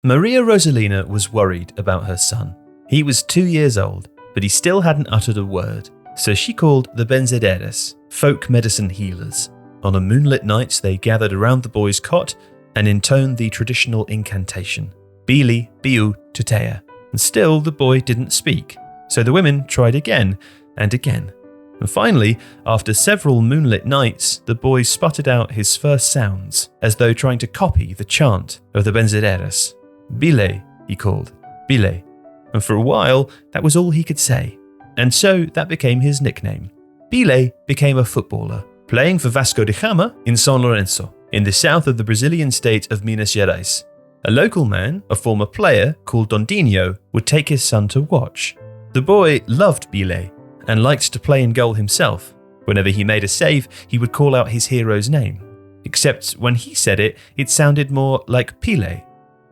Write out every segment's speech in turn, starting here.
Maria Rosalina was worried about her son. He was 2 years old, but he still hadn't uttered a word, so she called the benzederes, folk medicine healers. On a moonlit night, they gathered around the boy's cot and intoned the traditional incantation, Bili Biu Tutea, and still the boy didn't speak, so the women tried again and again. And finally, after several moonlit nights, the boy sputtered out his first sounds, as though trying to copy the chant of the benzederes. Bile, he called, Bile. And for a while, that was all he could say. And so that became his nickname. Pele became a footballer, playing for Vasco de Gama in São Lourenço, in the south of the Brazilian state of Minas Gerais. A local man, a former player called Dondinho, would take his son to watch. The boy loved Pele and liked to play in goal himself. Whenever he made a save, he would call out his hero's name. Except when he said it, it sounded more like Pele.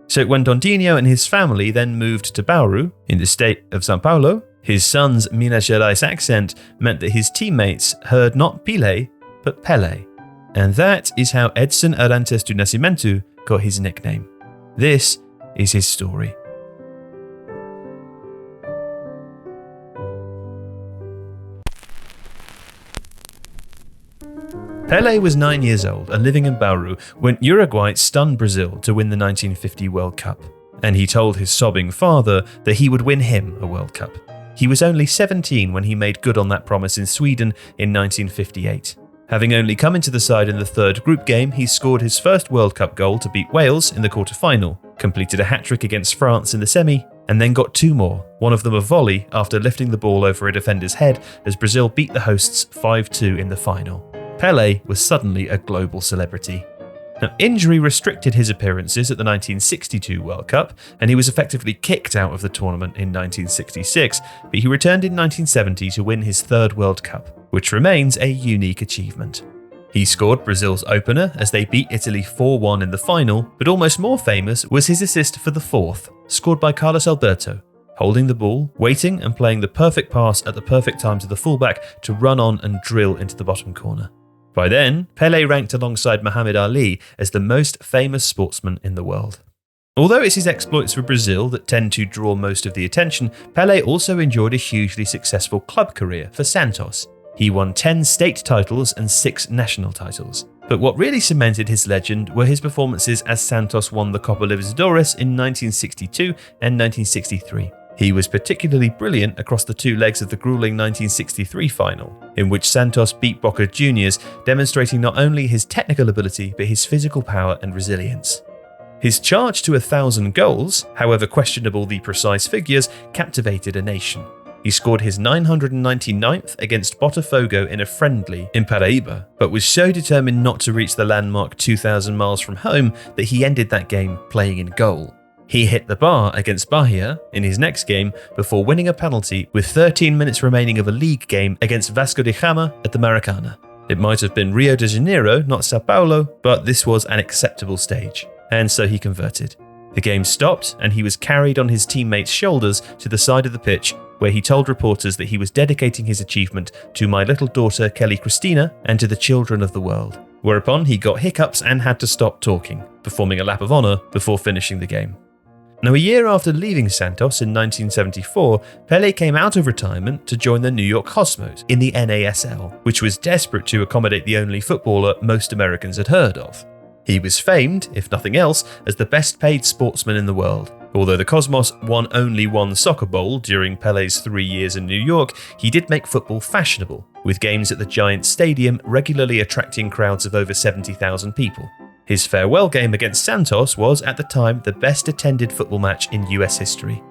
So when Dondinho and his family then moved to Bauru, in the state of São Paulo, his son's Minas Gerais accent meant that his teammates heard not Pele, but Pele. And that is how Edson Arantes do Nascimento got his nickname. This is his story. Pele was 9 years old and living in Bauru when Uruguay stunned Brazil to win the 1950 World Cup. And he told his sobbing father that he would win him a World Cup. He was only 17 when he made good on that promise in Sweden in 1958. Having only come into the side in the third group game, he scored his first World Cup goal to beat Wales in the quarter-final, completed a hat-trick against France in the semi, and then got two more, one of them a volley after lifting the ball over a defender's head as Brazil beat the hosts 5-2 in the final. Pele was suddenly a global celebrity. Now, injury restricted his appearances at the 1962 World Cup, and he was effectively kicked out of the tournament in 1966, but he returned in 1970 to win his third World Cup, which remains a unique achievement. He scored Brazil's opener as they beat Italy 4-1 in the final, but almost more famous was his assist for the fourth, scored by Carlos Alberto, holding the ball, waiting and playing the perfect pass at the perfect time to the fullback to run on and drill into the bottom corner. By then, Pele ranked alongside Muhammad Ali as the most famous sportsman in the world. Although it's his exploits for Brazil that tend to draw most of the attention, Pele also enjoyed a hugely successful club career for Santos. He won 10 state titles and 6 national titles. But what really cemented his legend were his performances as Santos won the Copa Libertadores in 1962 and 1963. He was particularly brilliant across the two legs of the grueling 1963 final, in which Santos beat Boca Juniors, demonstrating not only his technical ability but his physical power and resilience. His charge to 1,000 goals, however questionable the precise figures, captivated a nation. He scored his 999th against Botafogo in a friendly in Paraíba, but was so determined not to reach the landmark 2,000 miles from home that he ended that game playing in goal. He hit the bar against Bahia in his next game before winning a penalty with 13 minutes remaining of a league game against Vasco de Gama at the Maracana. It might have been Rio de Janeiro, not Sao Paulo, but this was an acceptable stage, and so he converted. The game stopped and he was carried on his teammates' shoulders to the side of the pitch, where he told reporters that he was dedicating his achievement to my little daughter Kelly Christina and to the children of the world. Whereupon he got hiccups and had to stop talking, performing a lap of honour before finishing the game. Now, a year after leaving Santos in 1974, Pele came out of retirement to join the New York Cosmos in the NASL, which was desperate to accommodate the only footballer most Americans had heard of. He was famed, if nothing else, as the best paid sportsman in the world. Although the Cosmos won only one soccer bowl during Pele's 3 years in New York, he did make football fashionable, with games at the Giants Stadium regularly attracting crowds of over 70,000 people. His farewell game against Santos was, at the time, the best attended football match in US history.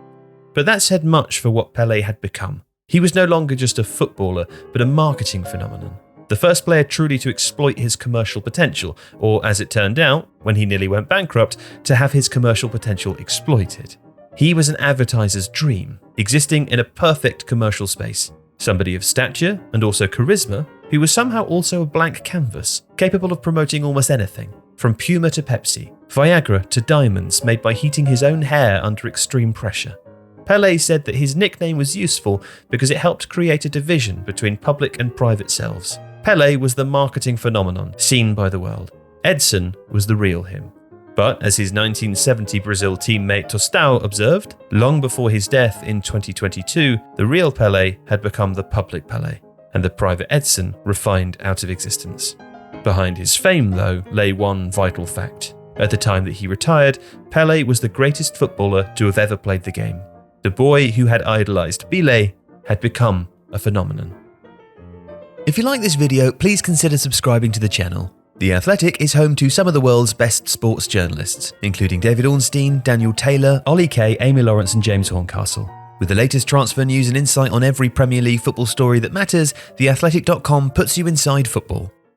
But that said much for what Pele had become. He was no longer just a footballer, but a marketing phenomenon. The first player truly to exploit his commercial potential, or as it turned out, when he nearly went bankrupt, to have his commercial potential exploited. He was an advertiser's dream, existing in a perfect commercial space. Somebody of stature and also charisma, who was somehow also a blank canvas, capable of promoting almost anything. From Puma to Pepsi, Viagra to diamonds made by heating his own hair under extreme pressure. Pele said that his nickname was useful because it helped create a division between public and private selves. Pele was the marketing phenomenon seen by the world. Edson was the real him. But as his 1970 Brazil teammate Tostão observed, long before his death in 2022, the real Pele had become the public Pele, and the private Edson refined out of existence. Behind his fame, though, lay one vital fact. At the time that he retired, Pele was the greatest footballer to have ever played the game. The boy who had idolised Pele had become a phenomenon. If you like this video, please consider subscribing to the channel. The Athletic is home to some of the world's best sports journalists, including David Ornstein, Daniel Taylor, Ollie Kay, Amy Lawrence and James Horncastle. With the latest transfer news and insight on every Premier League football story that matters, theathletic.com puts you inside football.